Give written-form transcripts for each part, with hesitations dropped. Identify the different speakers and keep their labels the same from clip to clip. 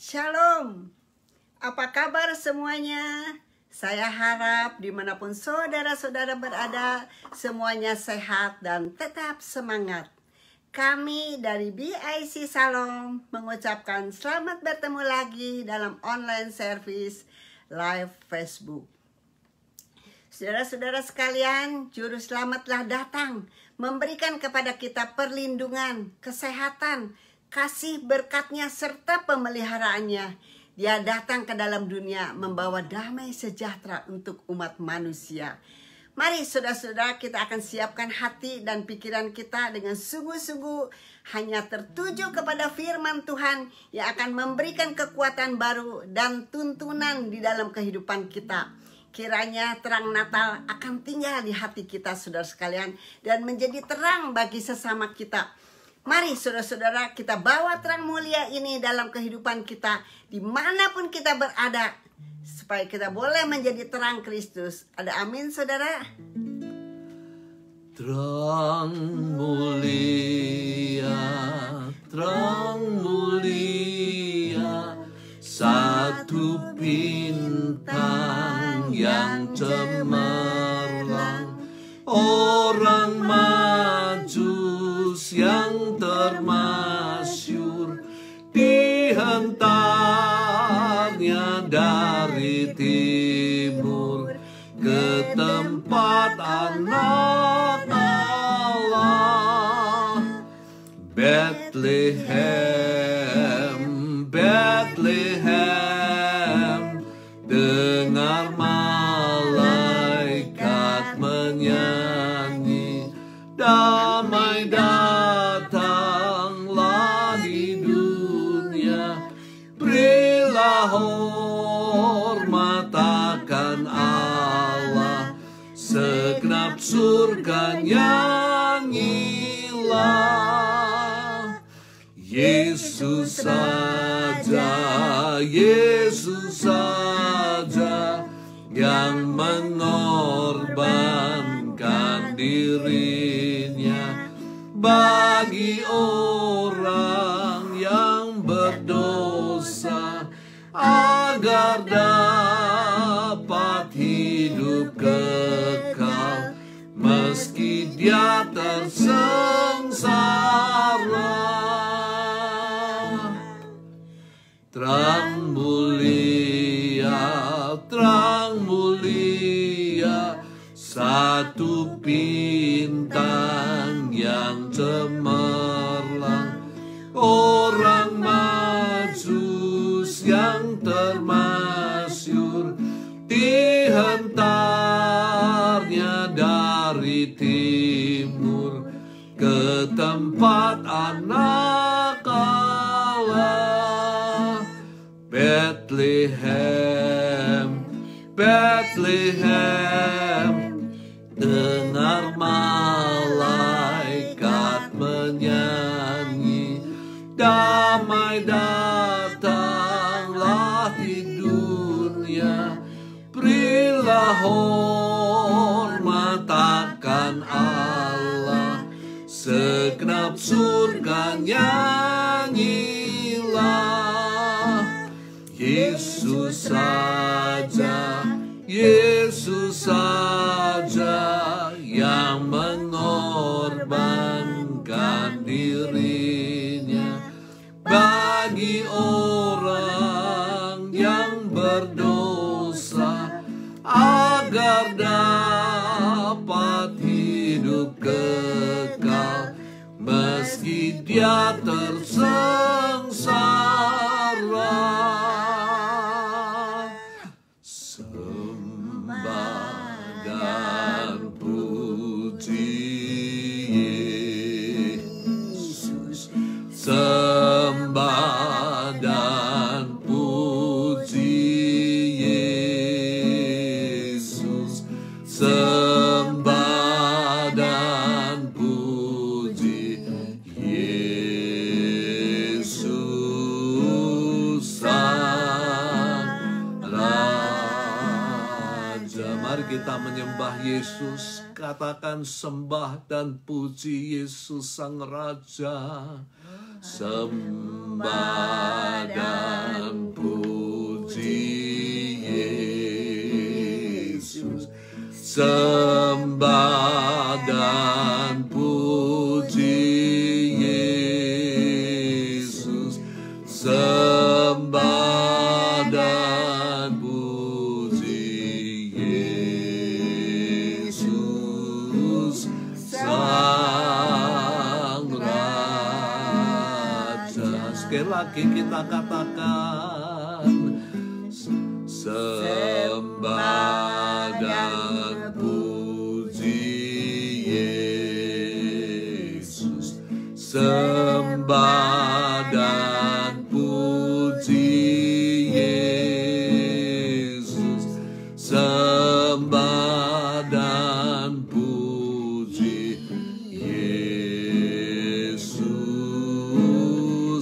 Speaker 1: Shalom, apa kabar semuanya? Saya harap dimanapun saudara-saudara berada, semuanya sehat dan tetap semangat. Kami dari BIC Shalom mengucapkan selamat bertemu lagi dalam online service live Facebook. Saudara-saudara sekalian, Juru Selamatlah datang memberikan kepada kita perlindungan, kesehatan, kasih berkatnya serta pemeliharaannya. Dia datang ke dalam dunia membawa damai sejahtera untuk umat manusia. Mari saudara-saudara, kita akan siapkan hati dan pikiran kita dengan sungguh-sungguh hanya tertuju kepada firman Tuhan yang akan memberikan kekuatan baru dan tuntunan di dalam kehidupan kita. Kiranya terang Natal akan tinggal di hati kita saudara sekalian dan menjadi terang bagi sesama kita. Mari saudara-saudara, kita bawa terang mulia ini dalam kehidupan kita dimanapun kita berada, supaya kita boleh menjadi terang Kristus. Ada amin saudara?
Speaker 2: Terang mulia, satu bintang yang cemerlang, orang Majus yang termasyur, dihentarnya dari timur ke tempat anak Allah. Bethlehem, Bethlehem, dengar malaikat menyanyi, damai datanglah di dunia, berilah hormat akan Allah, segenap surga nyanyilah. Yesus saja, Yesus saja yang mengorbankan dirinya bagi orang yang berdosa, agar dapat hidup kekal meski dia tersengsara. Terang mulia, satu bintang yang cemerlang, orang Majus yang termasyur, dihentarnya dari timur ke tempat anak Allah. Bethlehem, Bethlehem, dengar malaikat menyanyi, damai datanglah di dunia, berilah hormat akan Allah, segenap surga nyanyilah. Yesus saja, Yesus saja yang mengorbankan dirinya bagi orang yang berdosa, agar dapat hidup kekal meski dia tersengsara. Sembah dan puji Yesus, sembah dan puji Yesus Sang Raja. Mari kita menyembah Yesus, katakan sembah dan puji Yesus Sang Raja. Sembah dan sembah dan puji Yesus Sang Raja. Sekali lagi kita katakan, sembah dan puji Yesus, sembah dan puji Yesus, sembah dan puji Yesus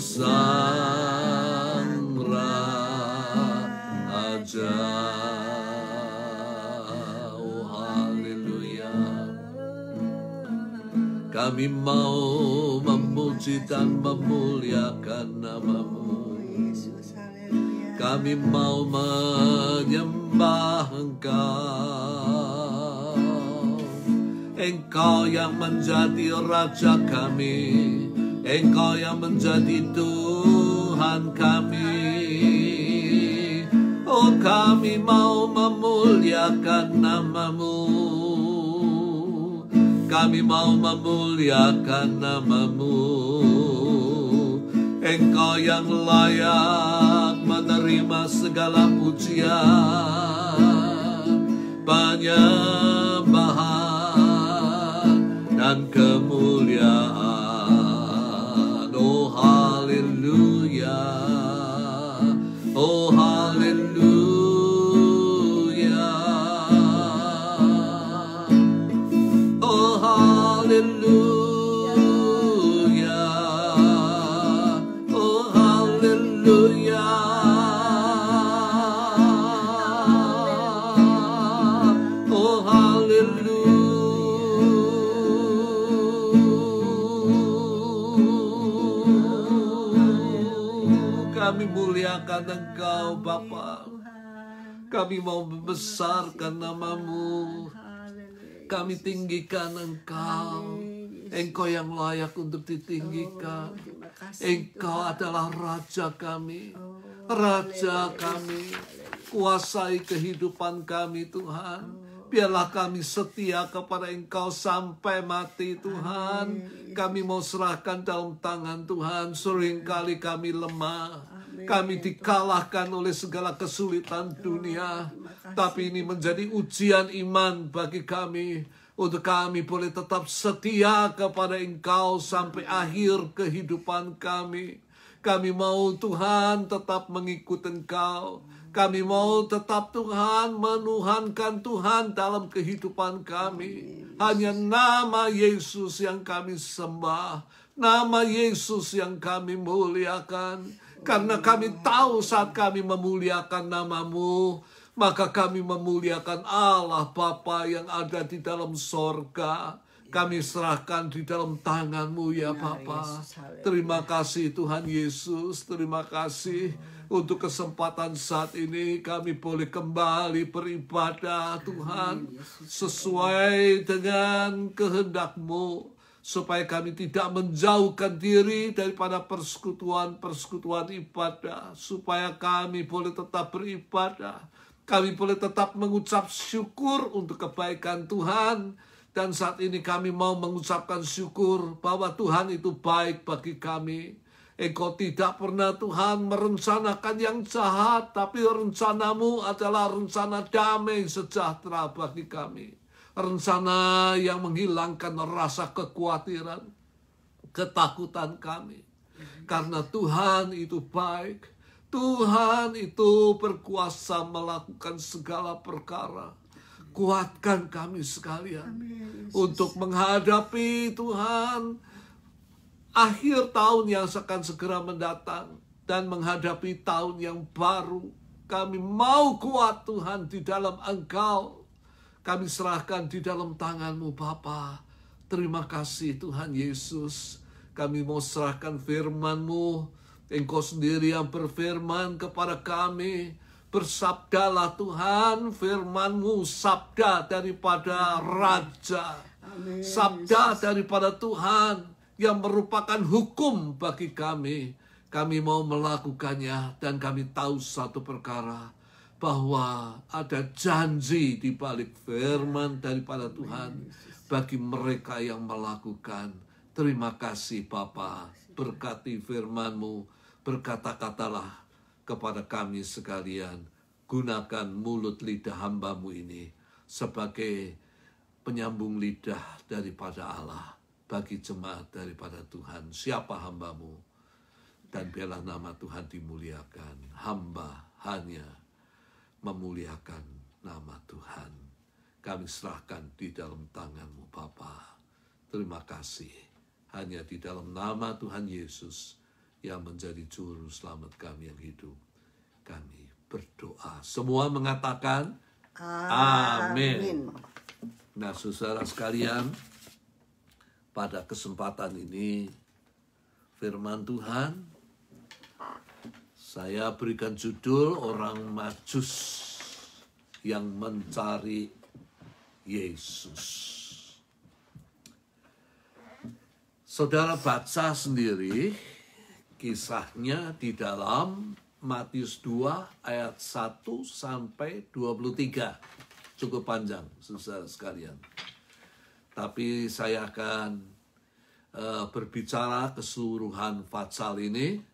Speaker 2: Sang Raja. Oh haleluya. Kami mau memuji dan memuliakan nama-Mu. Kami mau menyembah Engkau. Engkau yang menjadi Raja kami, Engkau yang menjadi Tuhan kami. Oh kami mau memuliakan nama-Mu. Kami mau memuliakan nama-Mu. Engkau yang layak menerima segala pujian, penyembahan dan kemuliaan. Oh haleluya. Oh haleluya. Oh haleluya. Oh haleluya. Oh haleluya. Kami muliakan Engkau Bapa. Kami mau membesarkan nama-Mu. Kami tinggikan Engkau. Engkau yang layak untuk ditinggikan. Engkau adalah Raja kami. Raja kami. Kuasai kehidupan kami Tuhan. Biarlah kami setia kepada Engkau sampai mati Tuhan. Kami mau serahkan dalam tangan Tuhan. Seringkali kami lemah. Kami dikalahkan oleh segala kesulitan dunia. Tapi ini menjadi ujian iman bagi kami. Untuk kami boleh tetap setia kepada Engkau sampai akhir kehidupan kami. Kami mau Tuhan tetap mengikut Engkau. Kami mau tetap Tuhan menuhankan Tuhan dalam kehidupan kami. Hanya nama Yesus yang kami sembah. Nama Yesus yang kami muliakan. Karena kami tahu saat kami memuliakan nama-Mu, maka kami memuliakan Allah Bapa yang ada di dalam sorga. Kami serahkan di dalam tangan-Mu ya Bapa. Terima kasih Tuhan Yesus. Terima kasih untuk kesempatan saat ini kami boleh kembali beribadah Tuhan. Sesuai dengan kehendak-Mu. Supaya kami tidak menjauhkan diri daripada persekutuan-persekutuan ibadah. Supaya kami boleh tetap beribadah. Kami boleh tetap mengucap syukur untuk kebaikan Tuhan. Dan saat ini kami mau mengucapkan syukur bahwa Tuhan itu baik bagi kami. Engkau tidak pernah Tuhan merencanakan yang jahat. Tapi rencana-Mu adalah rencana damai sejahtera bagi kami. Rencana yang menghilangkan rasa kekhawatiran, ketakutan kami. Karena Tuhan itu baik. Tuhan itu berkuasa melakukan segala perkara. Kuatkan kami sekalian. Untuk menghadapi Tuhan akhir tahun yang akan segera mendatang. Dan menghadapi tahun yang baru. Kami mau kuat Tuhan di dalam Engkau. Kami serahkan di dalam tangan-Mu Bapa. Terima kasih Tuhan Yesus. Kami mau serahkan firman-Mu. Engkau sendiri yang berfirman kepada kami. Bersabdalah Tuhan, firman-Mu sabda daripada Raja. Sabda daripada Tuhan yang merupakan hukum bagi kami. Kami mau melakukannya dan kami tahu satu perkara, bahwa ada janji di balik firman daripada Tuhan bagi mereka yang melakukan. Terima kasih Bapa, berkati firman-Mu, berkata-katalah kepada kami sekalian. Gunakan mulut lidah hamba-Mu ini sebagai penyambung lidah daripada Allah bagi jemaat daripada Tuhan. Siapa hamba-Mu? Dan biarlah nama Tuhan dimuliakan. Hamba hanya memuliakan nama Tuhan. Kami serahkan di dalam tangan-Mu Bapa. Terima kasih. Hanya di dalam nama Tuhan Yesus yang menjadi juru selamat kami yang hidup, kami berdoa. Semua mengatakan amin. Nah, saudara sekalian, pada kesempatan ini firman Tuhan saya berikan judul orang Majus yang mencari Yesus. Saudara baca sendiri kisahnya di dalam Matius 2 ayat 1 sampai 23. Cukup panjang, saudara sekalian. Tapi saya akan berbicara keseluruhan pasal ini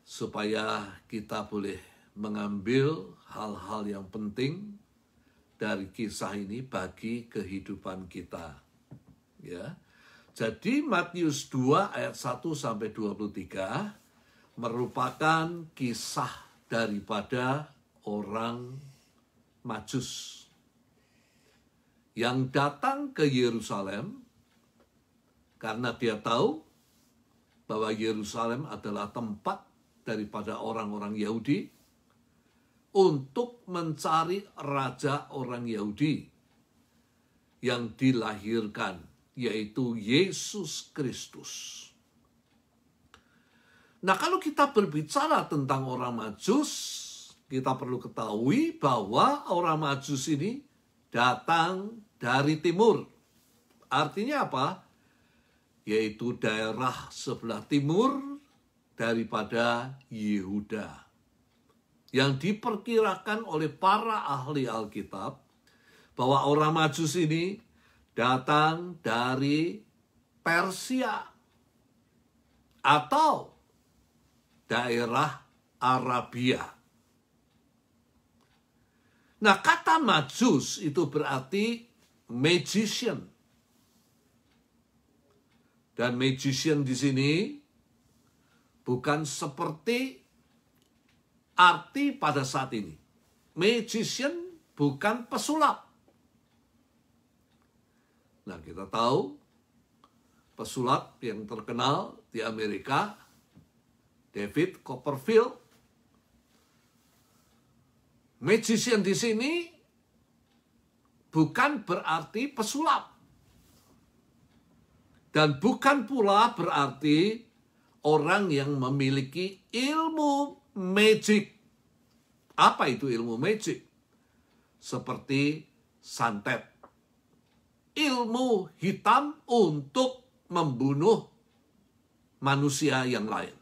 Speaker 2: supaya kita boleh mengambil hal-hal yang penting dari kisah ini bagi kehidupan kita. Ya. Jadi Matius 2 ayat 1 sampai 23 merupakan kisah daripada orang Majus yang datang ke Yerusalem karena dia tahu bahwa Yerusalem adalah tempat daripada orang-orang Yahudi untuk mencari raja orang Yahudi yang dilahirkan, yaitu Yesus Kristus. Nah, kalau kita berbicara tentang orang Majus, kita perlu ketahui bahwa orang Majus ini datang dari timur. Artinya apa? Yaitu daerah sebelah timur daripada Yehuda. Yang diperkirakan oleh para ahli Alkitab bahwa orang Majus ini datang dari Persia atau daerah Arabia. Nah, kata Majus itu berarti magician. Dan magician di sini bukan seperti arti pada saat ini. Magician bukan pesulap. Nah, kita tahu pesulap yang terkenal di Amerika, David Copperfield. Magician di sini bukan berarti pesulap. Dan bukan pula berarti orang yang memiliki ilmu magic. Apa itu ilmu magic? Seperti santet. Ilmu hitam untuk membunuh manusia yang lain.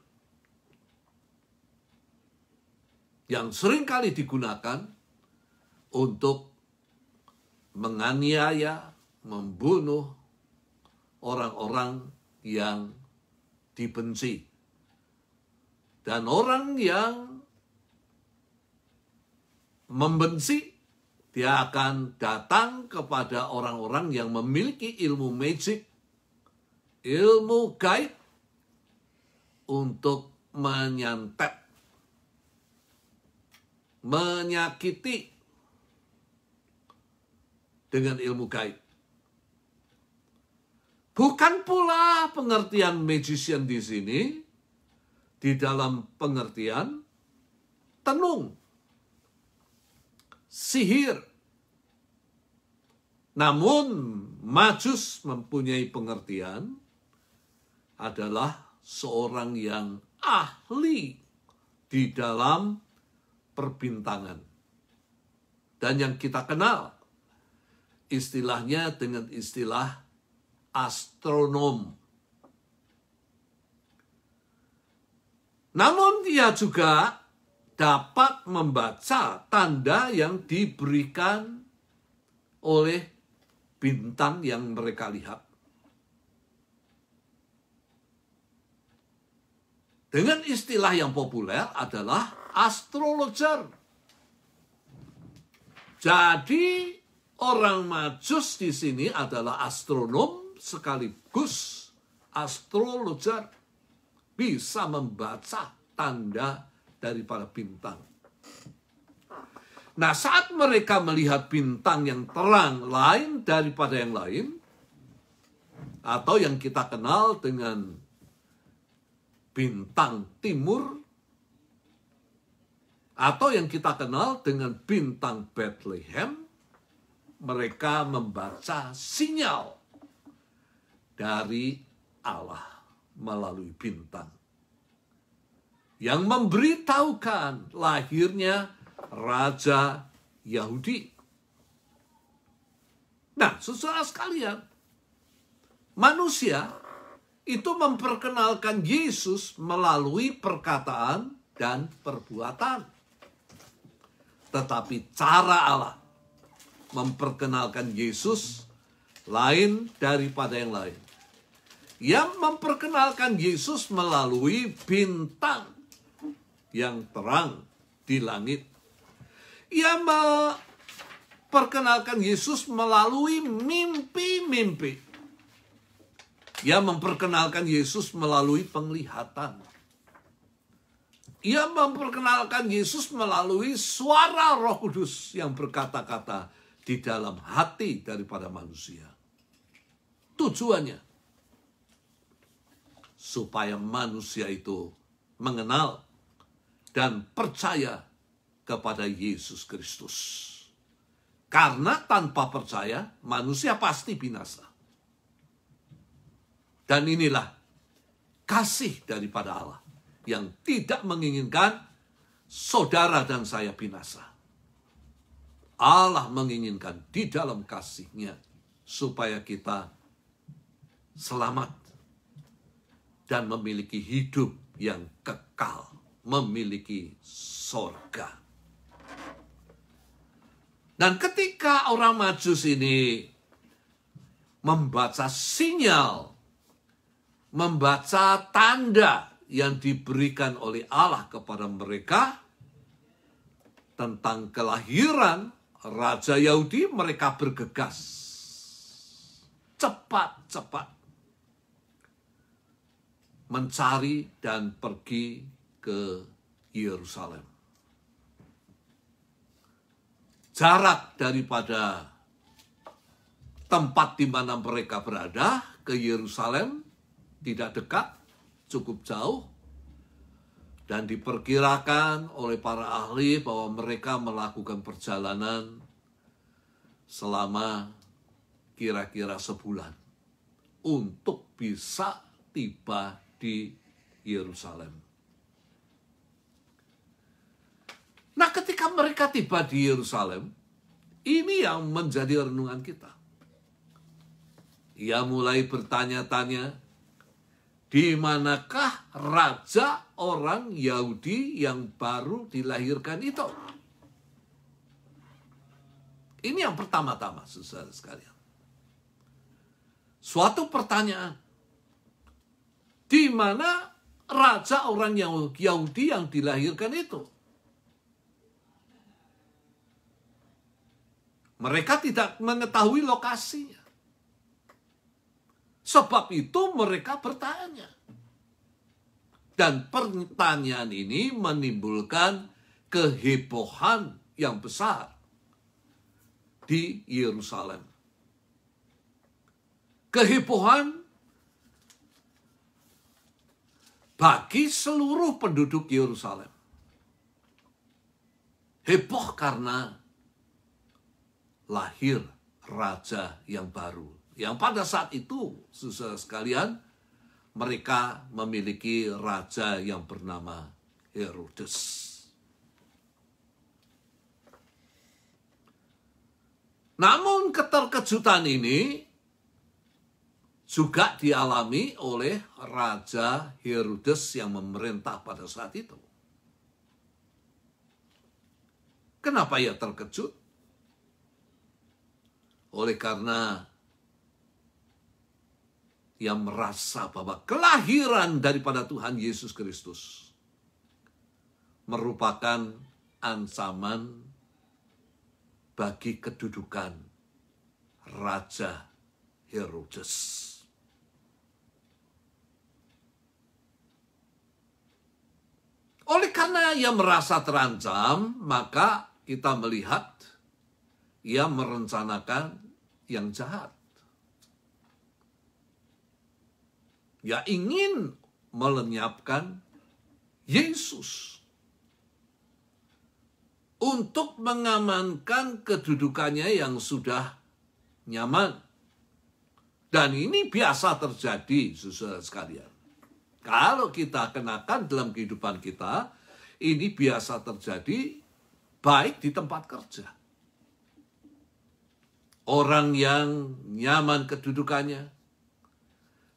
Speaker 2: Yang seringkali digunakan untuk menganiaya, membunuh orang-orang yang dibenci. Dan orang yang membenci, dia akan datang kepada orang-orang yang memiliki ilmu magic, ilmu gaib, untuk menyantet, menyakiti dengan ilmu gaib. Bukan pula pengertian magician di sini di dalam pengertian tenung, sihir. Namun Majus mempunyai pengertian adalah seorang yang ahli di dalam perbintangan. Dan yang kita kenal istilahnya dengan istilah astronom. Namun dia juga dapat membaca tanda yang diberikan oleh bintang yang mereka lihat. Dengan istilah yang populer adalah astrologer. Jadi orang Majus di sini adalah astronom sekaligus astrologer. Bisa membaca tanda daripada bintang. Nah, saat mereka melihat bintang yang terang lain daripada yang lain, atau yang kita kenal dengan bintang timur, atau yang kita kenal dengan bintang Bethlehem, mereka membaca sinyal dari Allah melalui bintang yang memberitahukan lahirnya Raja Yahudi. Nah, saudara sekalian, manusia itu memperkenalkan Yesus melalui perkataan dan perbuatan. Tetapi cara Allah memperkenalkan Yesus lain daripada yang lain. Yang memperkenalkan Yesus melalui bintang yang terang di langit. Ia memperkenalkan Yesus melalui mimpi-mimpi. Ia memperkenalkan Yesus melalui penglihatan. Ia memperkenalkan Yesus melalui suara Roh Kudus yang berkata-kata di dalam hati daripada manusia. Tujuannya supaya manusia itu mengenal dan percaya kepada Yesus Kristus. Karena tanpa percaya, manusia pasti binasa. Dan inilah kasih daripada Allah yang tidak menginginkan saudara dan saya binasa. Allah menginginkan di dalam kasih-Nya supaya kita selamat dan memiliki hidup yang kekal, memiliki sorga. Dan ketika orang Majus ini membaca sinyal, membaca tanda yang diberikan oleh Allah kepada mereka tentang kelahiran Raja Yahudi, mereka bergegas cepat-cepat mencari dan pergi ke Yerusalem. Jarak daripada tempat di mana mereka berada ke Yerusalem tidak dekat, cukup jauh. Dan diperkirakan oleh para ahli bahwa mereka melakukan perjalanan selama kira-kira sebulan untuk bisa tiba di Yerusalem. Nah, ketika mereka tiba di Yerusalem, ini yang menjadi renungan kita. Ia mulai bertanya-tanya, di manakah raja orang Yahudi yang baru dilahirkan itu? Ini yang pertama-tama, saudara sekalian. Suatu pertanyaan. Di mana raja orang Yahudi yang dilahirkan itu? Mereka tidak mengetahui lokasinya. Sebab itu mereka bertanya. Dan pertanyaan ini menimbulkan kehebohan yang besar di Yerusalem. Kehebohan bagi seluruh penduduk Yerusalem. Heboh karena lahir raja yang baru. Yang pada saat itu, saudara sekalian, mereka memiliki raja yang bernama Herodes. Namun keterkejutan ini juga dialami oleh Raja Herodes yang memerintah pada saat itu. Kenapa ia terkejut? Oleh karena ia merasa bahwa kelahiran daripada Tuhan Yesus Kristus merupakan ancaman bagi kedudukan Raja Herodes. Oleh karena ia merasa terancam, maka kita melihat ia merencanakan yang jahat. Ia ingin melenyapkan Yesus untuk mengamankan kedudukannya yang sudah nyaman. Dan ini biasa terjadi, saudara sekalian. Kalau kita kenakan dalam kehidupan kita, ini biasa terjadi baik di tempat kerja. Orang yang nyaman kedudukannya,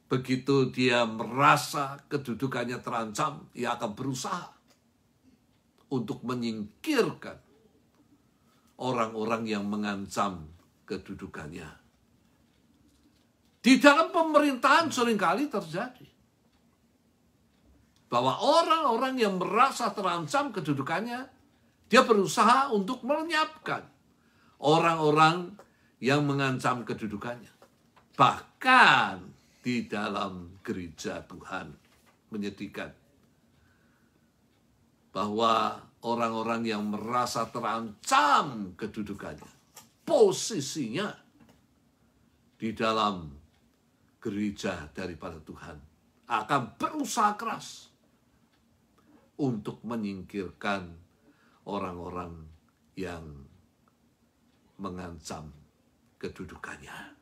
Speaker 2: begitu dia merasa kedudukannya terancam, ia akan berusaha untuk menyingkirkan orang-orang yang mengancam kedudukannya. Di dalam pemerintahan seringkali terjadi bahwa orang-orang yang merasa terancam kedudukannya, dia berusaha untuk melenyapkan orang-orang yang mengancam kedudukannya. Bahkan di dalam gereja Tuhan menyedihkan bahwa orang-orang yang merasa terancam kedudukannya, posisinya di dalam gereja daripada Tuhan, akan berusaha keras untuk menyingkirkan orang-orang yang mengancam kedudukannya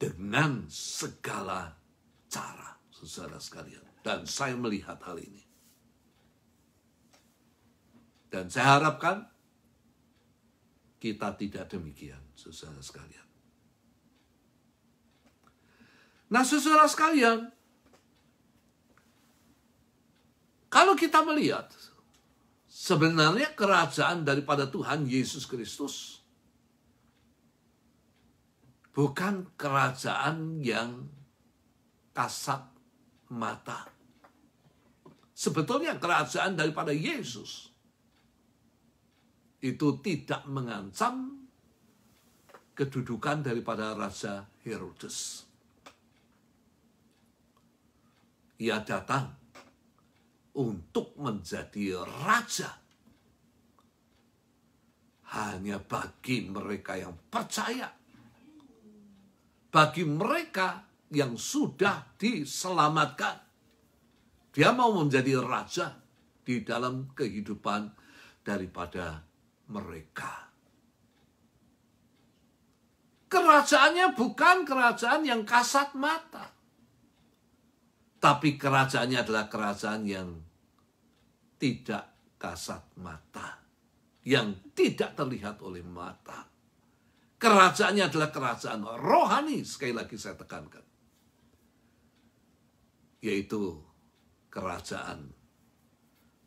Speaker 2: dengan segala cara, saudara sekalian. Dan saya melihat hal ini. Dan saya harapkan kita tidak demikian, saudara sekalian. Nah, saudara sekalian, kalau kita melihat sebenarnya kerajaan daripada Tuhan Yesus Kristus bukan kerajaan yang kasat mata. Sebetulnya kerajaan daripada Yesus itu tidak mengancam kedudukan daripada Raja Herodes. Ia datang untuk menjadi raja hanya bagi mereka yang percaya, bagi mereka yang sudah diselamatkan. Dia mau menjadi raja di dalam kehidupan daripada mereka. Kerajaannya bukan kerajaan yang kasat mata, tapi kerajaannya adalah kerajaan yang tidak kasat mata, yang tidak terlihat oleh mata. Kerajaannya adalah kerajaan rohani, sekali lagi saya tekankan. Yaitu kerajaan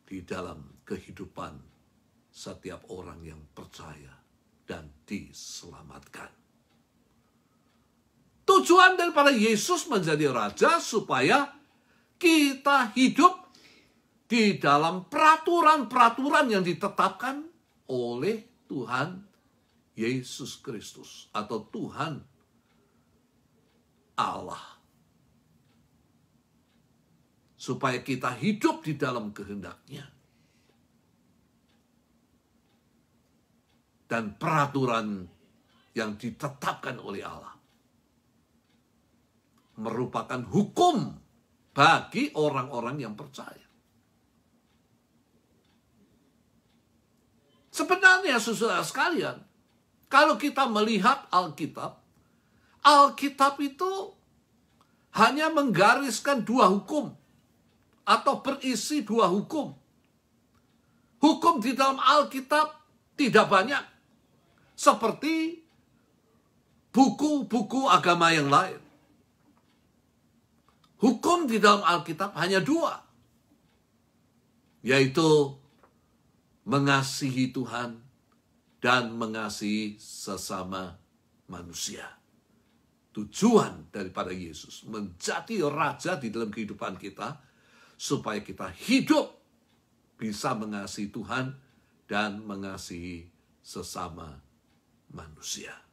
Speaker 2: di dalam kehidupan setiap orang yang percaya dan diselamatkan. Tujuan daripada Yesus menjadi raja supaya kita hidup di dalam peraturan-peraturan yang ditetapkan oleh Tuhan Yesus Kristus atau Tuhan Allah. Supaya kita hidup di dalam kehendak-Nya. Dan peraturan yang ditetapkan oleh Allah merupakan hukum bagi orang-orang yang percaya. Sebenarnya saudara sekalian, kalau kita melihat Alkitab, Alkitab itu hanya menggariskan dua hukum atau berisi dua hukum. Hukum di dalam Alkitab tidak banyak. Seperti buku-buku agama yang lain. Hukum di dalam Alkitab hanya 2, yaitu mengasihi Tuhan dan mengasihi sesama manusia. Tujuan daripada Yesus menjadi raja di dalam kehidupan kita, supaya kita hidup bisa mengasihi Tuhan dan mengasihi sesama manusia.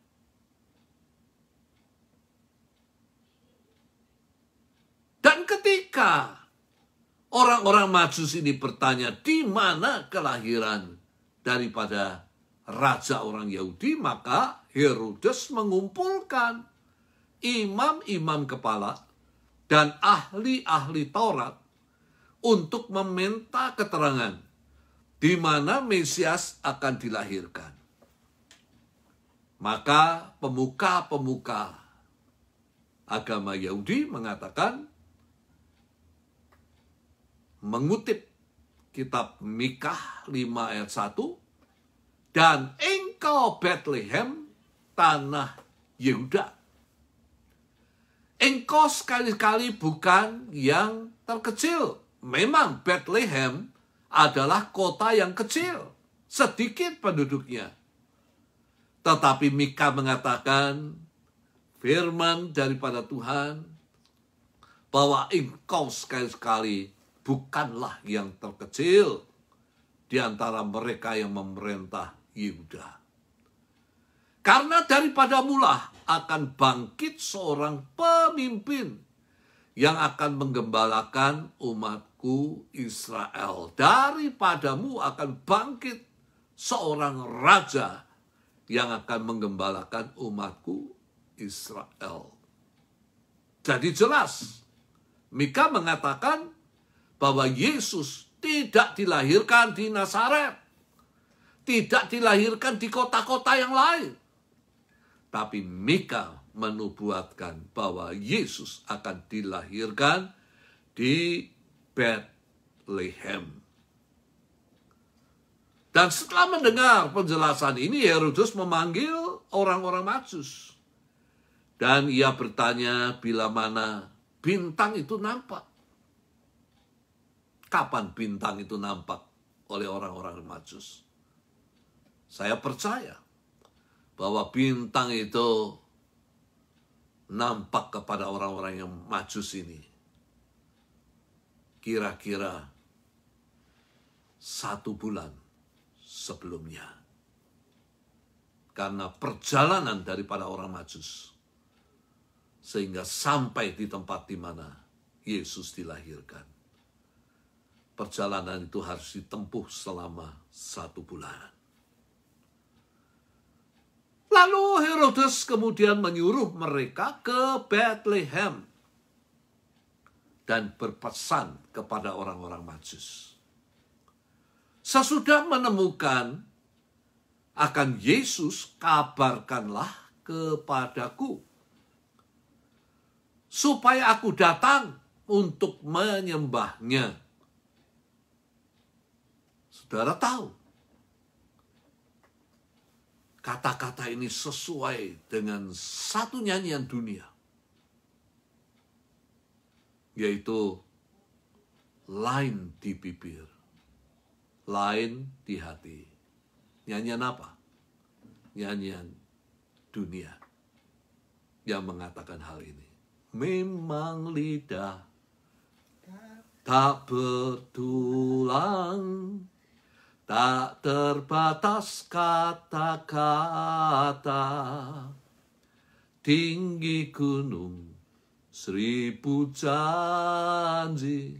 Speaker 2: Dan ketika orang-orang Majus ini bertanya, di mana kelahiran daripada raja orang Yahudi, maka Herodes mengumpulkan imam-imam kepala dan ahli-ahli Taurat untuk meminta keterangan di mana Mesias akan dilahirkan. Maka pemuka-pemuka agama Yahudi mengatakan, mengutip kitab Mikha 5 ayat 1, dan engkau Bethlehem, tanah Yehuda, engkau sekali-kali bukan yang terkecil. Memang Bethlehem adalah kota yang kecil, sedikit penduduknya. Tetapi Mikha mengatakan, firman daripada Tuhan, bahwa engkau sekali-sekali bukanlah yang terkecil di antara mereka yang memerintah Yehuda. Karena daripada mula akan bangkit seorang pemimpin yang akan menggembalakan umatku Israel. Daripadamu akan bangkit seorang raja yang akan menggembalakan umatku Israel. Jadi jelas, Mikha mengatakan bahwa Yesus tidak dilahirkan di Nazaret, tidak dilahirkan di kota-kota yang lain. Tapi Mikha menubuatkan bahwa Yesus akan dilahirkan di Bethlehem. Dan setelah mendengar penjelasan ini, Herodes memanggil orang-orang Majus. Dan ia bertanya bila mana bintang itu nampak. Kapan bintang itu nampak oleh orang-orang Majus? Saya percaya bahwa bintang itu nampak kepada orang-orang yang Majus ini kira-kira 1 bulan sebelumnya. Karena perjalanan daripada orang Majus sehingga sampai di tempat di mana Yesus dilahirkan. Perjalanan itu harus ditempuh selama 1 bulan. Lalu Herodes kemudian menyuruh mereka ke Bethlehem dan berpesan kepada orang-orang Majus. Sesudah menemukan akan Yesus, kabarkanlah kepadaku, supaya aku datang untuk menyembahnya. Saudara tahu, kata-kata ini sesuai dengan satu nyanyian dunia, yaitu lain di bibir, lain di hati. Nyanyian apa? Nyanyian dunia yang mengatakan hal ini. Memang lidah tak bertulang, tak terbatas kata-kata, tinggi gunung 1000 janji,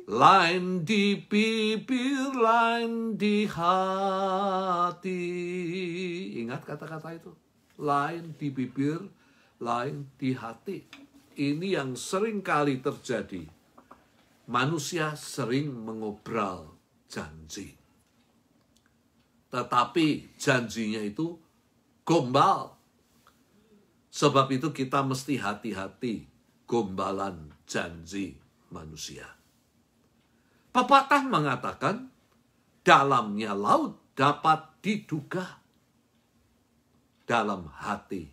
Speaker 2: lain di bibir, lain di hati. Ingat kata-kata itu? Lain di bibir, lain di hati. Ini yang sering kali terjadi. Manusia sering mengobrol janji, tetapi janjinya itu gombal. Sebab itu kita mesti hati-hati gombalan janji manusia. Pepatah mengatakan, dalamnya laut dapat diduga, dalam hati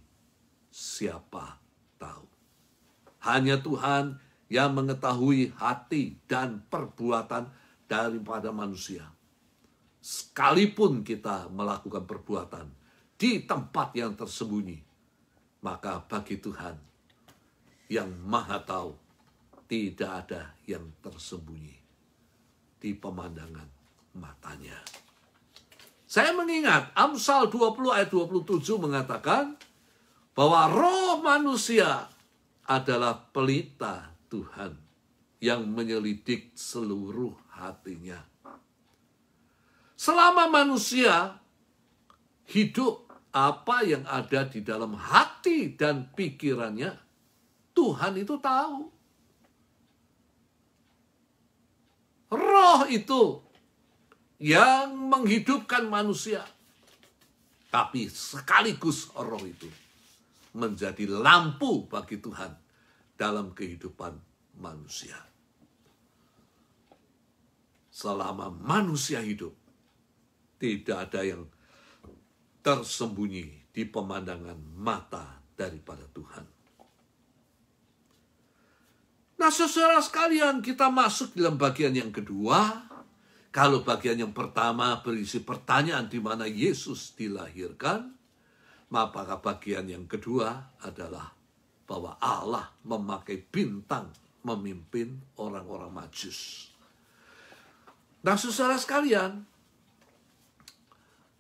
Speaker 2: siapa tahu. Hanya Tuhan yang mengetahui hati dan perbuatan daripada manusia. Sekalipun kita melakukan perbuatan di tempat yang tersembunyi, maka bagi Tuhan yang Maha Tahu, tidak ada yang tersembunyi di pemandangan matanya. Saya mengingat Amsal 20 ayat 27 mengatakan bahwa roh manusia adalah pelita Tuhan yang menyelidik seluruh hatinya. Selama manusia hidup, apa yang ada di dalam hati dan pikirannya, Tuhan itu tahu. Roh itu yang menghidupkan manusia. Tapi sekaligus roh itu menjadi lampu bagi Tuhan dalam kehidupan manusia. Selama manusia hidup, tidak ada yang tersembunyi di pemandangan mata daripada Tuhan. Nah, saudara sekalian, kita masuk dalam bagian yang kedua. Kalau bagian yang pertama berisi pertanyaan di mana Yesus dilahirkan, maka bagian yang kedua adalah bahwa Allah memakai bintang memimpin orang-orang Majus. Nah, saudara sekalian,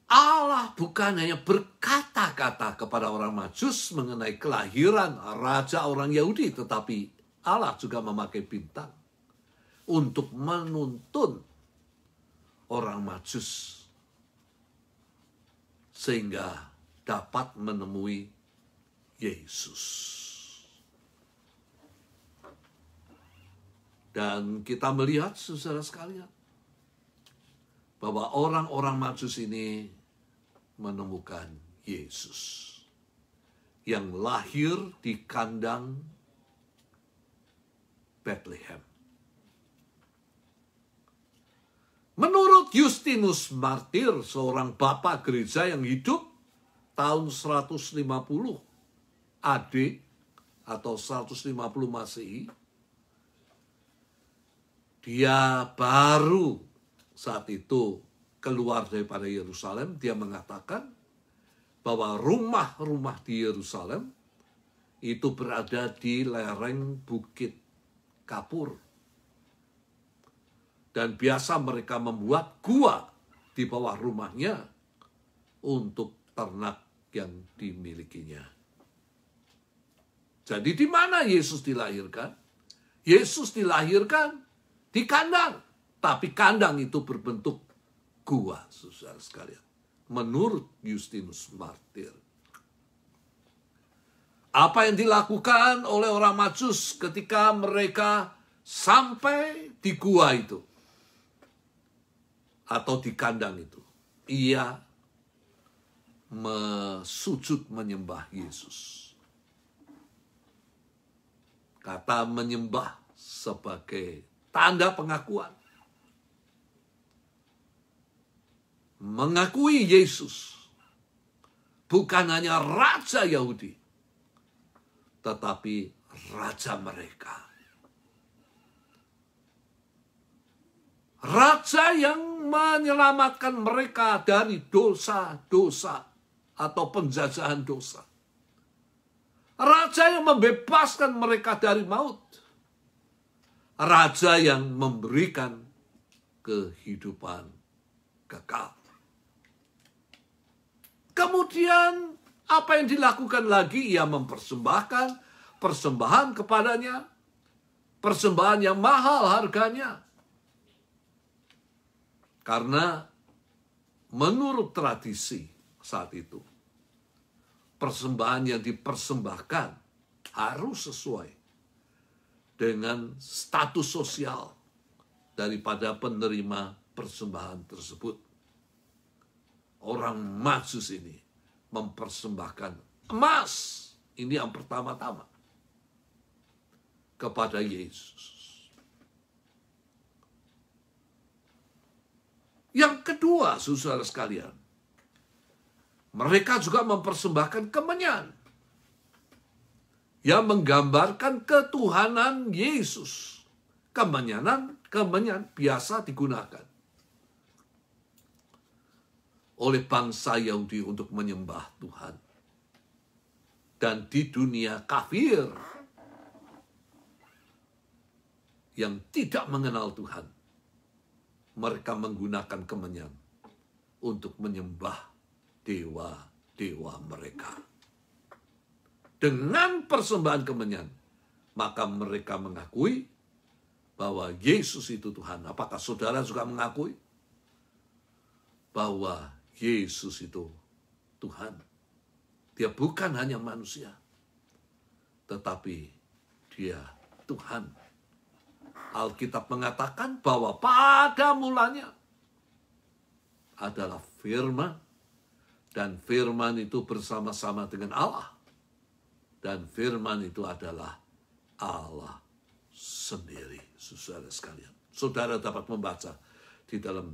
Speaker 2: Allah bukan hanya berkata-kata kepada orang Majus mengenai kelahiran raja orang Yahudi, tetapi Allah juga memakai bintang untuk menuntun orang Majus sehingga dapat menemui Yesus. Dan kita melihat, saudara sekalian, bahwa orang-orang Majus ini menemukan Yesus yang lahir di kandang Bethlehem. Menurut Justinus Martir, seorang bapak gereja yang hidup tahun 150 AD atau 150 Masehi, dia baru saat itu keluar daripada Yerusalem. Dia mengatakan bahwa rumah-rumah di Yerusalem itu berada di lereng Bukit Kapur. Dan biasa mereka membuat gua di bawah rumahnya untuk ternak yang dimilikinya. Jadi di mana Yesus dilahirkan? Yesus dilahirkan di kandang. Tapi kandang itu berbentuk gua, saudara sekalian. Menurut Justinus Martir. Apa yang dilakukan oleh orang Majus ketika mereka sampai di gua itu? Atau di kandang itu? Ia sujud menyembah Yesus. Kata menyembah sebagai tanda pengakuan. Mengakui Yesus bukan hanya raja Yahudi, tetapi raja mereka. Raja yang menyelamatkan mereka dari dosa-dosa atau penjajahan dosa. Raja yang membebaskan mereka dari maut. Raja yang memberikan kehidupan kekal. Kemudian apa yang dilakukan lagi? Ia mempersembahkan persembahan kepadanya. Persembahan yang mahal harganya. Karena menurut tradisi saat itu, persembahan yang dipersembahkan harus sesuai dengan status sosial daripada penerima persembahan tersebut. Orang Majus ini mempersembahkan emas, ini yang pertama-tama, kepada Yesus. Yang kedua, saudara sekalian, mereka juga mempersembahkan kemenyan. yang menggambarkan ketuhanan Yesus. Kemenyan biasa digunakan oleh bangsa Yahudi untuk menyembah Tuhan. Dan di dunia kafir yang tidak mengenal Tuhan, mereka menggunakan kemenyan untuk menyembah dewa-dewa mereka. Dengan persembahan kemenyan, maka mereka mengakui bahwa Yesus itu Tuhan. Apakah saudara juga mengakui bahwa Yesus itu Tuhan? Dia bukan hanya manusia, tetapi dia Tuhan. Alkitab mengatakan bahwa pada mulanya adalah firman, dan firman itu bersama-sama dengan Allah. Dan firman itu adalah Allah sendiri, saudara sekalian. Saudara dapat membaca di dalam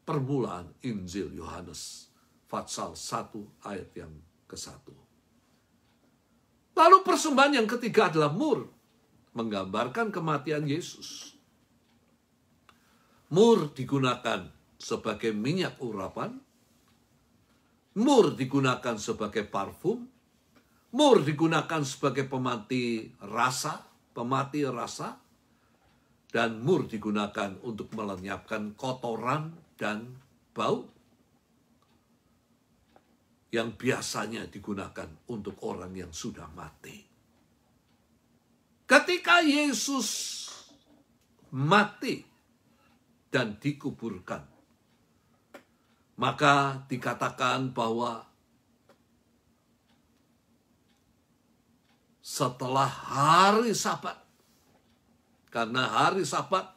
Speaker 2: permulaan Injil Yohanes, pasal 1 ayat yang ke-1. Lalu persembahan yang ketiga adalah mur, menggambarkan kematian Yesus. Mur digunakan sebagai minyak urapan, mur digunakan sebagai parfum, mur digunakan sebagai pemati rasa, dan mur digunakan untuk melenyapkan kotoran dan bau yang biasanya digunakan untuk orang yang sudah mati. Ketika Yesus mati dan dikuburkan, maka dikatakan bahwa setelah hari Sabat, karena hari Sabat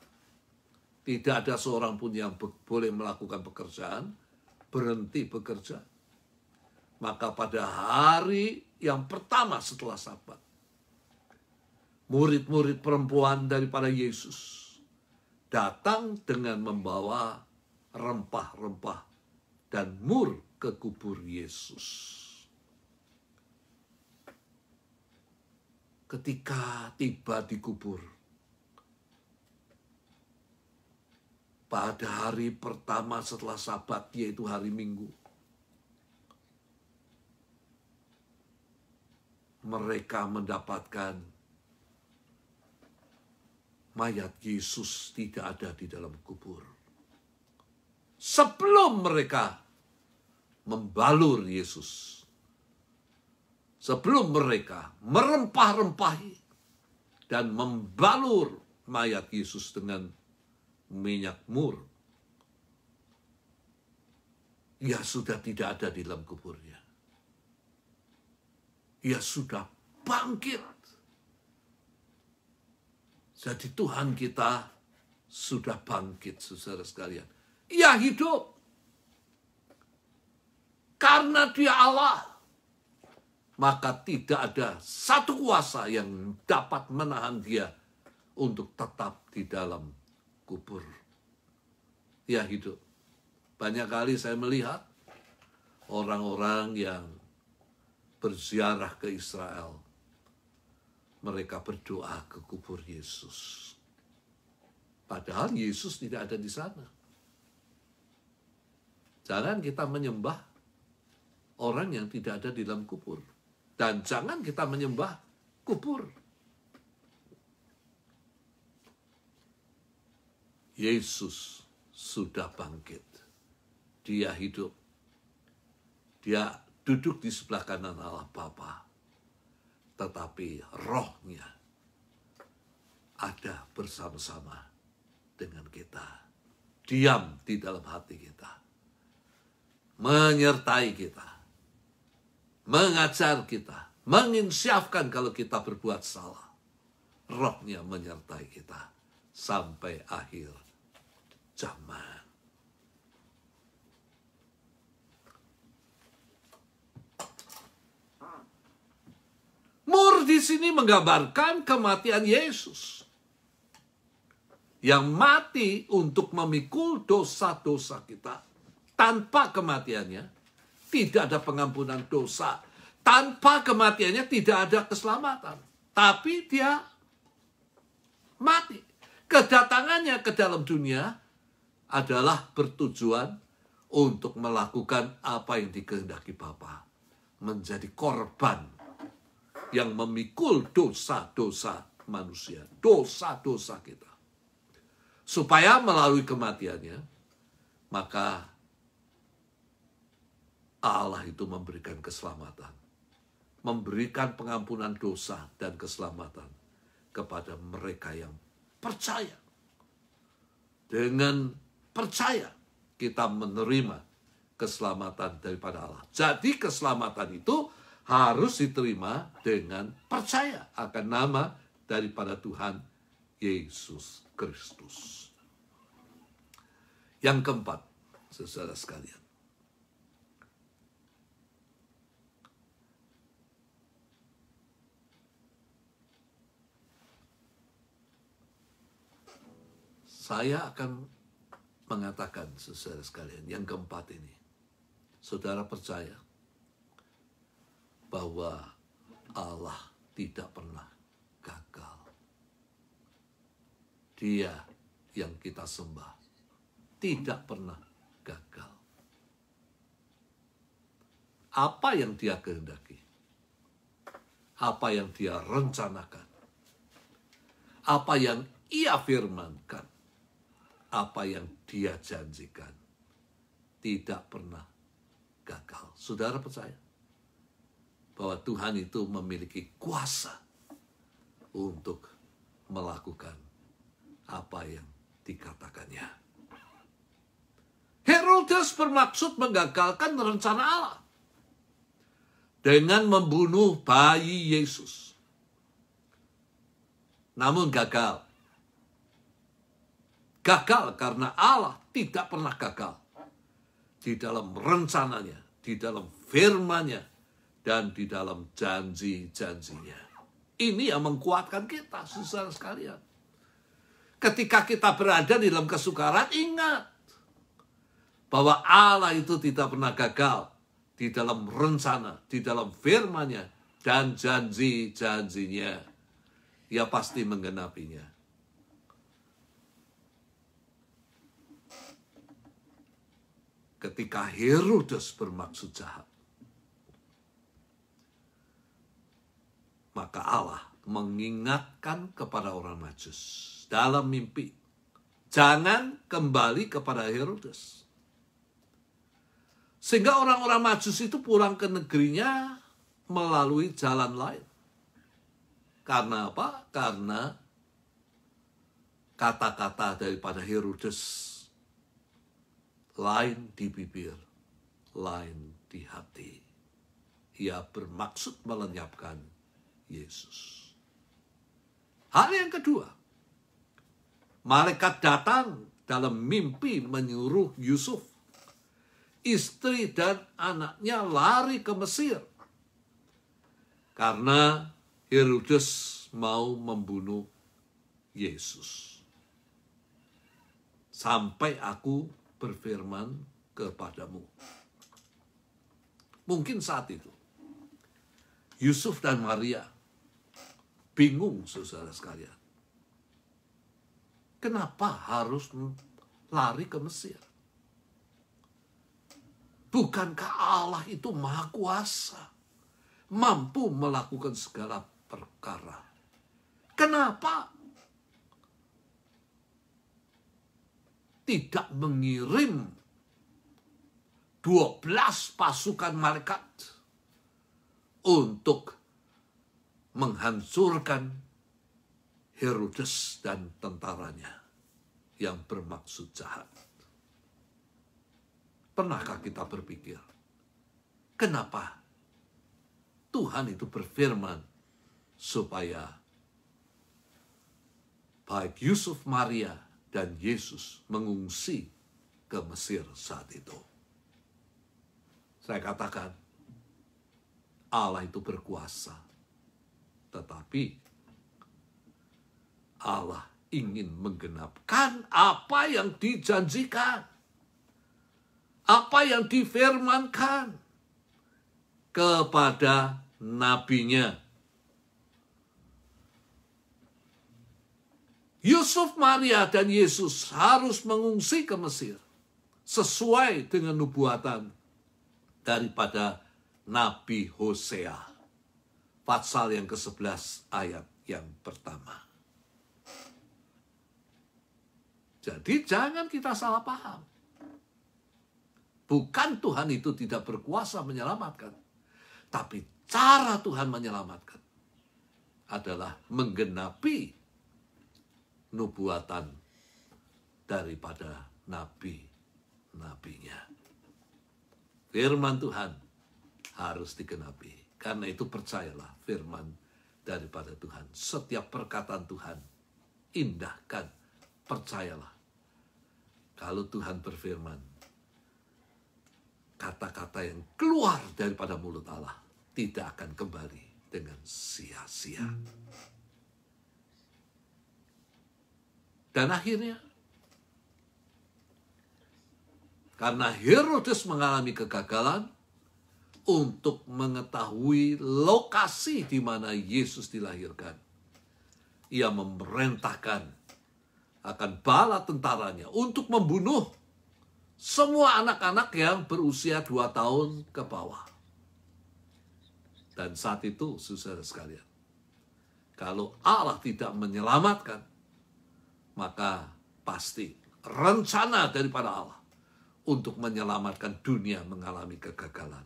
Speaker 2: tidak ada seorang pun yang boleh melakukan pekerjaan, berhenti bekerja. Maka pada hari yang pertama setelah Sabat, murid-murid perempuan daripada Yesus datang dengan membawa rempah-rempah dan mur ke kubur Yesus. Ketika tiba di kubur, pada hari pertama setelah Sabat, yaitu hari Minggu, mereka mendapatkan mayat Yesus tidak ada di dalam kubur. Sebelum mereka membalur Yesus, sebelum mereka merempah-rempahi dan membalur mayat Yesus dengan minyak mur, ia sudah tidak ada di dalam kuburnya. Ia sudah bangkit. Jadi Tuhan kita sudah bangkit, saudara sekalian. Ia hidup. Karena dia Allah, maka tidak ada satu kuasa yang dapat menahan dia untuk tetap di dalam kubur. Ia hidup. Banyak kali saya melihat orang-orang yang berziarah ke Israel, mereka berdoa ke kubur Yesus. Padahal Yesus tidak ada di sana. Jangan kita menyembah orang yang tidak ada di dalam kubur. Dan jangan kita menyembah kubur. Yesus sudah bangkit. Dia hidup. Dia duduk di sebelah kanan Allah Bapa. Tetapi rohnya ada bersama-sama dengan kita. Diam di dalam hati kita. Menyertai kita. Mengajar kita. Menginsyafkan kalau kita berbuat salah. Rohnya menyertai kita. Sampai akhir zaman. Mur di sini menggambarkan kematian Yesus. Yang mati untuk memikul dosa-dosa kita. Tanpa kematiannya, tidak ada pengampunan dosa. Tanpa kematiannya, tidak ada keselamatan. tapi dia mati. Kedatangannya ke dalam dunia adalah bertujuan untuk melakukan apa yang dikehendaki Bapa. Menjadi korban yang memikul dosa-dosa manusia, dosa-dosa kita. Supaya melalui kematiannya, maka Allah itu memberikan keselamatan. Memberikan pengampunan dosa dan keselamatan kepada mereka yang percaya. Dengan percaya kita menerima keselamatan daripada Allah. Jadi keselamatan itu harus diterima dengan percaya akan nama daripada Tuhan Yesus Kristus. Yang keempat, saudara sekalian, saya akan mengatakan, saudara sekalian, yang keempat ini, saudara percaya bahwa Allah tidak pernah gagal. Dia yang kita sembah tidak pernah gagal. Apa yang dia kehendaki, apa yang dia rencanakan, apa yang ia firmankan, apa yang dia janjikan, tidak pernah gagal. Saudara percaya bahwa Tuhan itu memiliki kuasa untuk melakukan apa yang dikatakannya. Herodes bermaksud menggagalkan rencana Allah dengan membunuh bayi Yesus. Namun gagal. Gagal karena Allah tidak pernah gagal di dalam rencananya, di dalam firman-Nya, dan di dalam janji-janjinya. Ini yang menguatkan kita, saudara sekalian. Ketika kita berada di dalam kesukaran, ingat bahwa Allah itu tidak pernah gagal di dalam rencana, di dalam firman-Nya, dan janji-janjinya. Ia pasti menggenapinya. Ketika Herodes bermaksud jahat, maka Allah mengingatkan kepada orang Majus dalam mimpi, jangan kembali kepada Herodes. Sehingga orang-orang Majus itu pulang ke negerinya melalui jalan lain. Karena apa? Karena kata-kata daripada Herodes lain di bibir, lain di hati. Ia bermaksud melenyapkan Yesus. Hal yang kedua, malaikat datang dalam mimpi menyuruh Yusuf, istri dan anaknya lari ke Mesir. Karena Herodes mau membunuh Yesus. Sampai aku berfirman kepadamu. Mungkin saat itu Yusuf dan Maria bingung, saudara sekalian. Kenapa harus lari ke Mesir? Bukankah Allah itu maha kuasa, mampu melakukan segala perkara? Kenapa tidak mengirim 12 pasukan malaikat untuk menghancurkan Herodes dan tentaranya yang bermaksud jahat? Pernahkah kita berpikir, kenapa Tuhan itu berfirman supaya baik Yusuf, Maria, dan Yesus mengungsi ke Mesir saat itu? Saya katakan, Allah itu berkuasa. Tetapi Allah ingin menggenapkan apa yang dijanjikan, apa yang difirmankan kepada nabinya. Yusuf, Maria, dan Yesus harus mengungsi ke Mesir sesuai dengan nubuatan daripada Nabi Hosea, pasal yang ke-11 ayat yang pertama. Jadi jangan kita salah paham. Bukan Tuhan itu tidak berkuasa menyelamatkan, tapi cara Tuhan menyelamatkan adalah menggenapi nubuatan daripada nabi-nabinya. Firman Tuhan harus digenapi. Karena itu percayalah firman daripada Tuhan. Setiap perkataan Tuhan, indahkan, percayalah. Kalau Tuhan berfirman, kata-kata yang keluar daripada mulut Allah tidak akan kembali dengan sia-sia. Dan akhirnya, karena Herodes mengalami kegagalan untuk mengetahui lokasi di mana Yesus dilahirkan, ia memerintahkan akan bala tentaranya untuk membunuh semua anak-anak yang berusia 2 tahun ke bawah. Dan saat itu, saudara sekalian, kalau Allah tidak menyelamatkan, maka pasti rencana daripada Allah untuk menyelamatkan dunia mengalami kegagalan.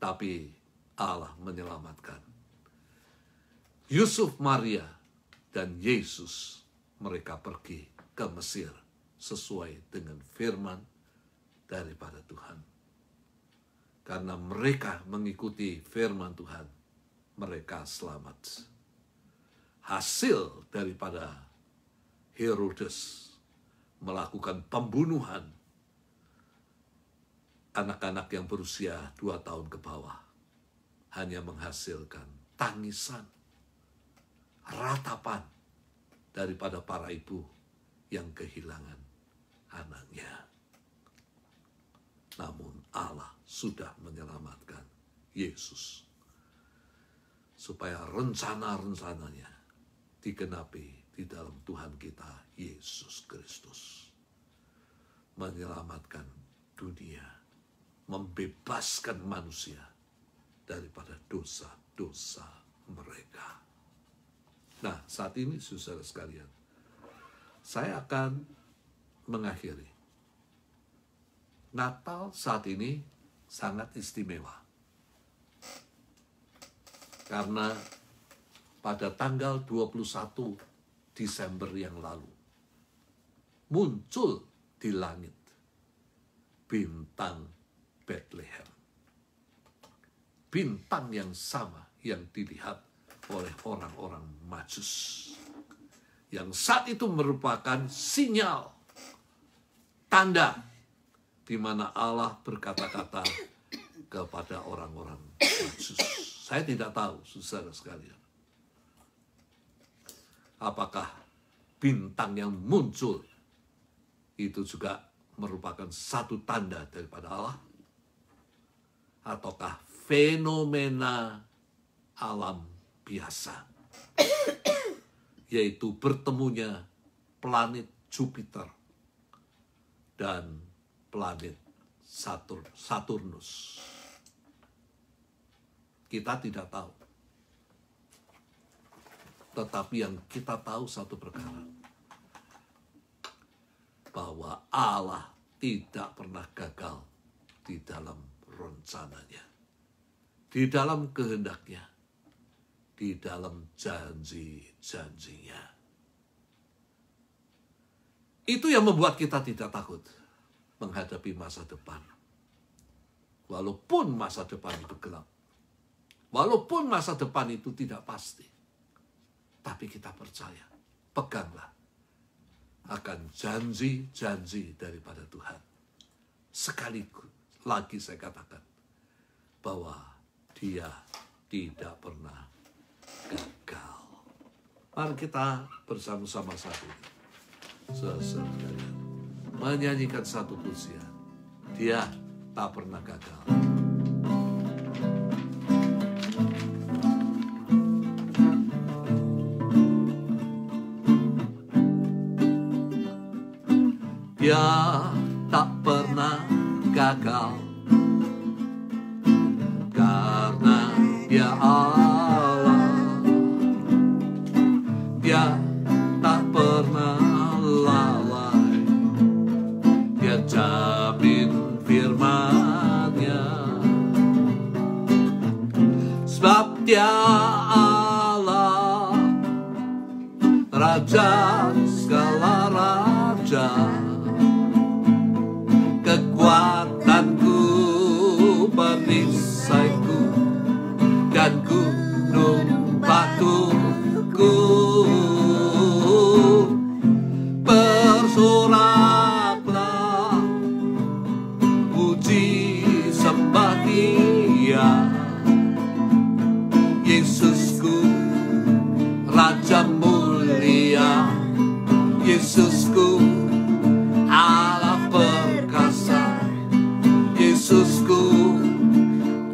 Speaker 2: Tapi Allah menyelamatkan Yusuf, Maria, dan Yesus. Mereka pergi ke Mesir sesuai dengan firman daripada Tuhan. Karena mereka mengikuti firman Tuhan, mereka selamat. Hasil daripada Herodes melakukan pembunuhan anak-anak yang berusia 2 tahun ke bawah hanya menghasilkan tangisan, ratapan daripada para ibu yang kehilangan anaknya. Namun Allah sudah menyelamatkan Yesus supaya rencana-rencananya digenapi di dalam Tuhan kita Yesus Kristus. Menyelamatkan dunia, membebaskan manusia daripada dosa-dosa mereka. Nah, saat ini saudara sekalian, saya akan mengakhiri. Natal saat ini sangat istimewa. Karena pada tanggal 21 Desember yang lalu, muncul di langit bintang Bethlehem. Bintang yang sama yang dilihat oleh orang-orang Majus. Yang saat itu merupakan sinyal, tanda, di mana Allah berkata-kata kepada orang-orang Majus. Saya tidak tahu, saudara sekalian, apakah bintang yang muncul itu juga merupakan satu tanda daripada Allah, ataukah fenomena alam biasa, yaitu bertemunya planet Jupiter dan planet Saturnus. Kita tidak tahu. Tetapi yang kita tahu satu perkara, bahwa Allah tidak pernah gagal di dalam rencananya, di dalam kehendaknya, di dalam janji-janjinya. Itu yang membuat kita tidak takut menghadapi masa depan. Walaupun masa depan itu gelap, walaupun masa depan itu tidak pasti, tapi kita percaya, peganglah akan janji-janji daripada Tuhan. Sekaligus lagi saya katakan bahwa Dia tidak pernah gagal. Mari kita bersama-sama satu, saudara, menyanyikan satu pujian. Dia tak pernah gagal. Dia tak pernah gagal, karena Dia Allah. Dia tak pernah lalai, Dia jamin firman-Nya. Sebab Dia Allah, Raja segala raja, kekuatanku, perisaiku, dan gunung batuku. Bersoraklah, puji sembah Dia, Yesusku, Raja mulia, Yesusku, Allah perkasa, Yesusku,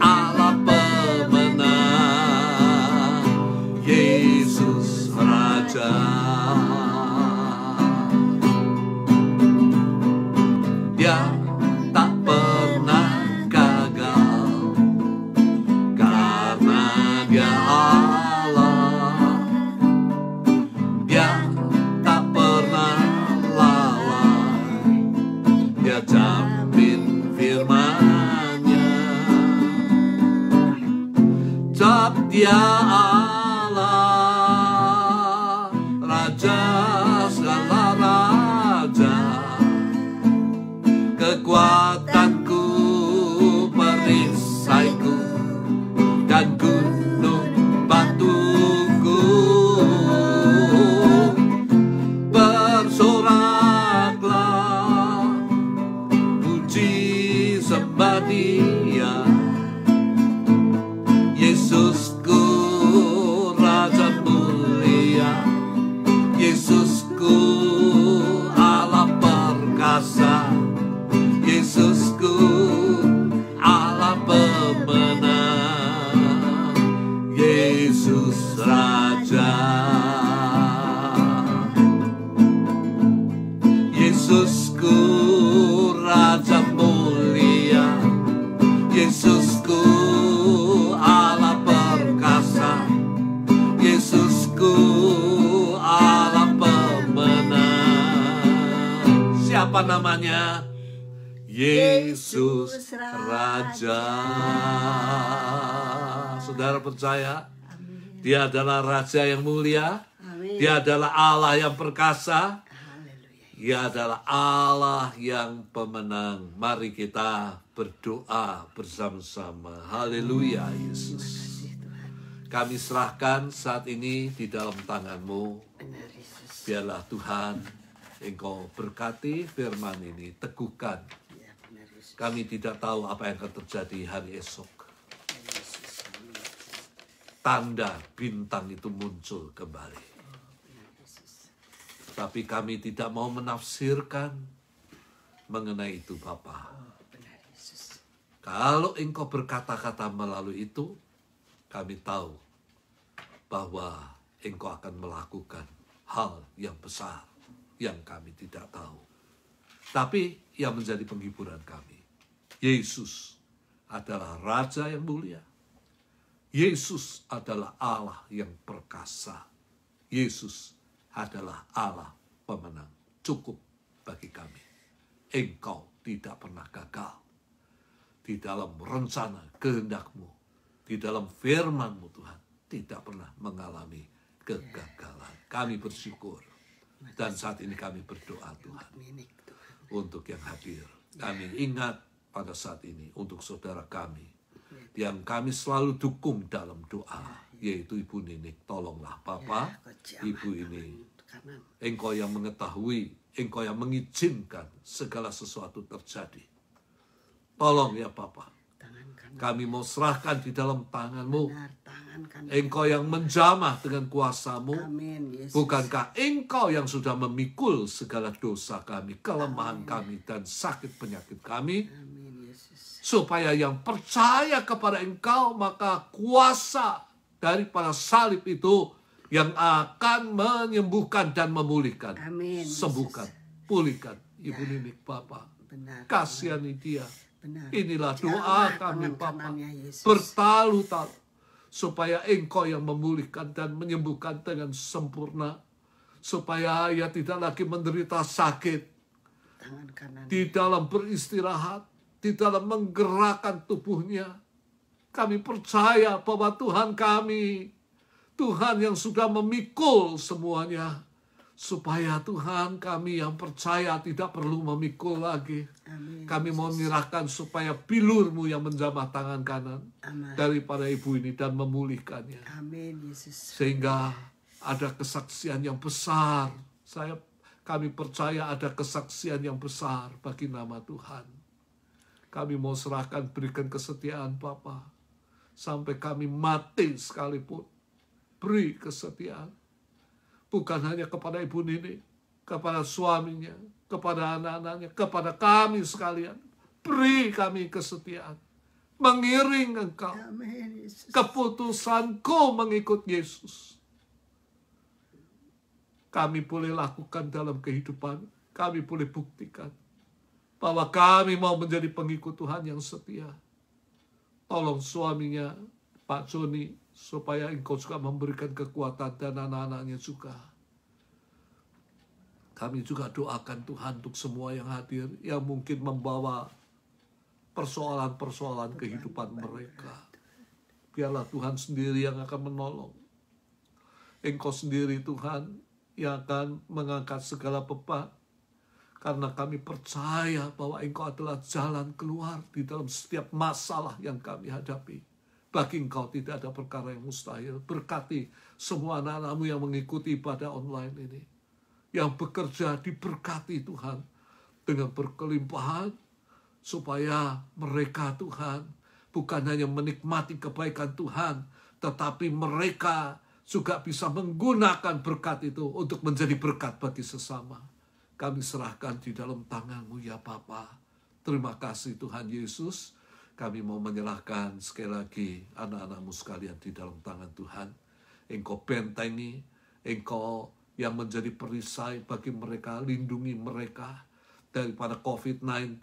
Speaker 2: Allah pemenang, Yesus Raja. Dia tak pernah gagal, karena Dia Allah. Dia tak pernah lalai, Dia jamin firman-Nya. Sebab Dia Allah, Raja segala raja, kekuatanku, perisaiku, dan gunung batuku. Bersoraklah, puji sembah Dia, Yesusku, Raja mulia, Yesusku, Allah perkasa, Yesusku, Allah pemenang, Yesus Raja. Yesusku, Raja mulia, Yesusku, Allah perkasa, Yesusku, Allah pemenang. Siapa namanya? Yesus Raja. Saudara percaya? Dia adalah Raja yang mulia.
Speaker 1: Amin.
Speaker 2: Dia adalah Allah yang perkasa.
Speaker 1: Haleluya.
Speaker 2: Dia adalah Allah yang pemenang. Mari kita berdoa bersama-sama. Haleluya, Yesus.
Speaker 1: Kasih Tuhan.
Speaker 2: Kami serahkan saat ini di dalam tangan-Mu.
Speaker 1: Benar Yesus.
Speaker 2: Biarlah Tuhan, Engkau berkati firman ini, teguhkan.
Speaker 1: Ya, benar Yesus.
Speaker 2: Kami tidak tahu apa yang akan terjadi hari esok.
Speaker 1: Ya, Yesus. Amin.
Speaker 2: Tanda bintang itu muncul kembali.
Speaker 1: Benar Yesus.
Speaker 2: Tapi kami tidak mau menafsirkan mengenai itu, Bapa.
Speaker 1: Benar Yesus.
Speaker 2: Kalau Engkau berkata-kata melalui itu, kami tahu bahwa Engkau akan melakukan hal yang besar yang kami tidak tahu. Tapi yang menjadi penghiburan kami, Yesus adalah Raja yang mulia. Yesus adalah Allah yang perkasa. Yesus adalah Allah pemenang. Cukup bagi kami. Engkau tidak pernah gagal. Di dalam rencana kehendak-Mu, di dalam firman-Mu Tuhan, tidak pernah mengalami kegagalan. Kami bersyukur. Dan saat ini kami berdoa Tuhan,
Speaker 1: Minik Tuhan.
Speaker 2: untuk yang hadir. Kami ingat pada saat ini untuk saudara kami yang kami selalu dukung dalam doa, yaitu Ibu Ninik. Tolonglah Papa, Ibu ini.
Speaker 1: Kanan.
Speaker 2: Engkau yang mengetahui, Engkau yang mengizinkan segala sesuatu terjadi. Tolong ya Papa,
Speaker 1: Tangan kanan.
Speaker 2: kami mau serahkan di dalam tangan-Mu.
Speaker 1: Benar, tangan kanan.
Speaker 2: Engkau yang menjamah dengan kuasa-Mu.
Speaker 1: Amin Yesus.
Speaker 2: Bukankah Engkau yang sudah memikul segala dosa kami, kelemahan kami, dan sakit penyakit kami?
Speaker 1: Amin Yesus.
Speaker 2: Supaya yang percaya kepada Engkau, maka kuasa daripada salib itu yang akan menyembuhkan dan memulihkan.
Speaker 1: Amin, Yesus.
Speaker 2: Sembuhkan Pulihkan Ibu Ninik, Bapa.
Speaker 1: Benar.
Speaker 2: Kasihani dia.
Speaker 1: Benar.
Speaker 2: Inilah doa
Speaker 1: Jamah
Speaker 2: kami,
Speaker 1: tangan
Speaker 2: Bapa.
Speaker 1: kanannya Yesus.
Speaker 2: Bertalu-talu. Supaya Engkau yang memulihkan dan menyembuhkan dengan sempurna. Supaya ia tidak lagi menderita sakit.
Speaker 1: Tangan kanan.
Speaker 2: Di dalam beristirahat. Di dalam menggerakkan tubuhnya. Kami percaya bahwa Tuhan kami, Tuhan yang sudah memikul semuanya. Supaya Tuhan kami yang percaya tidak perlu memikul lagi.
Speaker 1: Amin.
Speaker 2: Kami mau menyerahkan supaya bilur-Mu yang menjamah tangan kanan
Speaker 1: Amin.
Speaker 2: daripada ibu ini dan memulihkannya.
Speaker 1: Amin, Yesus.
Speaker 2: Sehingga ada kesaksian yang besar. Kami percaya ada kesaksian yang besar bagi nama Tuhan. Kami mau serahkan, berikan kesetiaan Bapa. Sampai kami mati sekalipun. Beri kesetiaan. Bukan hanya kepada Ibu Nini, kepada suaminya, kepada anak-anaknya, kepada kami sekalian. Beri kami kesetiaan. Mengiring Engkau.
Speaker 1: Amin, Yesus.
Speaker 2: Keputusanku mengikut Yesus. Kami boleh lakukan dalam kehidupan. Kami boleh buktikan. Bahwa kami mau menjadi pengikut Tuhan yang setia. Tolong suaminya, Pak Joni, supaya Engkau juga memberikan kekuatan dan anak-anaknya juga. Kami juga doakan Tuhan untuk semua yang hadir, yang mungkin membawa persoalan-persoalan kehidupan mereka. Biarlah Tuhan sendiri yang akan menolong. Engkau sendiri Tuhan yang akan mengangkat segala beban. Karena kami percaya bahwa Engkau adalah jalan keluar di dalam setiap masalah yang kami hadapi. Bagi Engkau tidak ada perkara yang mustahil. Berkati semua anak-anakmu yang mengikuti ibadah online ini. Yang bekerja diberkati Tuhan. Dengan berkelimpahan. Supaya mereka Tuhan bukan hanya menikmati kebaikan Tuhan. Tetapi mereka juga bisa menggunakan berkat itu untuk menjadi berkat bagi sesama. Kami serahkan di dalam tangan-Mu ya Bapa. Terima kasih Tuhan Yesus. Kami mau menyerahkan sekali lagi anak-anak-Mu sekalian di dalam tangan Tuhan. Engkau bentengi, Engkau yang menjadi perisai bagi mereka, lindungi mereka daripada COVID-19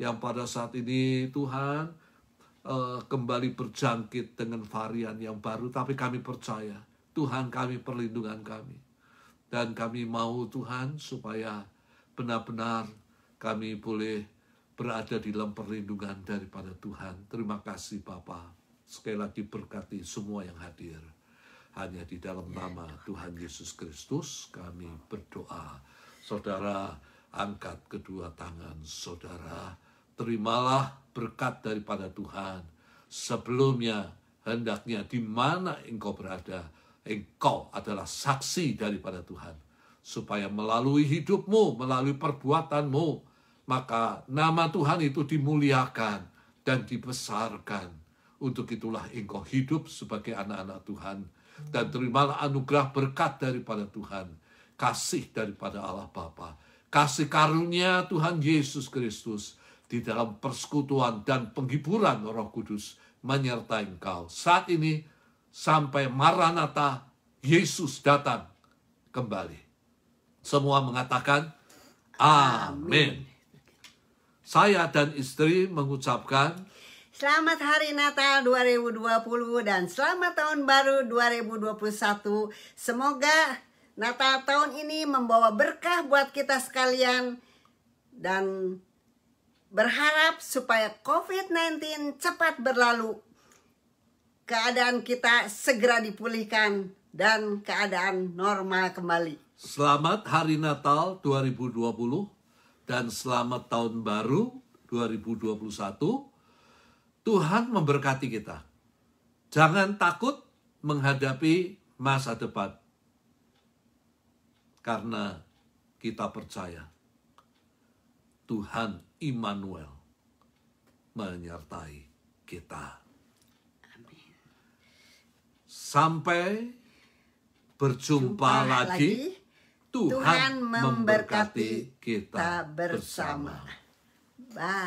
Speaker 2: yang pada saat ini Tuhan kembali berjangkit dengan varian yang baru. Tapi kami percaya Tuhan kami perlindungan kami. Dan kami mau Tuhan supaya benar-benar kami boleh berada di dalam perlindungan daripada Tuhan. Terima kasih Bapa. Sekali lagi berkati semua yang hadir. Hanya di dalam nama Tuhan Yesus Kristus kami berdoa. Saudara, angkat kedua tangan saudara. Terimalah berkat daripada Tuhan. Sebelumnya, hendaknya di mana engkau berada, engkau adalah saksi daripada Tuhan. Supaya melalui hidupmu, melalui perbuatanmu, maka nama Tuhan itu dimuliakan dan dibesarkan. Untuk itulah engkau hidup sebagai anak-anak Tuhan. Dan terimalah anugerah berkat daripada Tuhan. Kasih daripada Allah Bapa. Kasih karunia Tuhan Yesus Kristus. Di dalam persekutuan dan penghiburan Roh Kudus menyertai engkau. Saat ini sampai Maranatha, Yesus datang kembali. Semua mengatakan, amin. Saya dan istri mengucapkan,
Speaker 1: selamat Hari Natal 2020 dan selamat Tahun Baru 2021. Semoga Natal tahun ini membawa berkah buat kita sekalian. Dan berharap supaya COVID-19 cepat berlalu. Keadaan kita segera dipulihkan dan keadaan normal kembali.
Speaker 2: Selamat Hari Natal 2020 dan selamat Tahun Baru 2021. Tuhan memberkati kita. Jangan takut menghadapi masa depan. Karena kita percaya Tuhan Immanuel menyertai kita. Sampai berjumpa lagi. Tuhan memberkati kita bersama.
Speaker 1: Bye.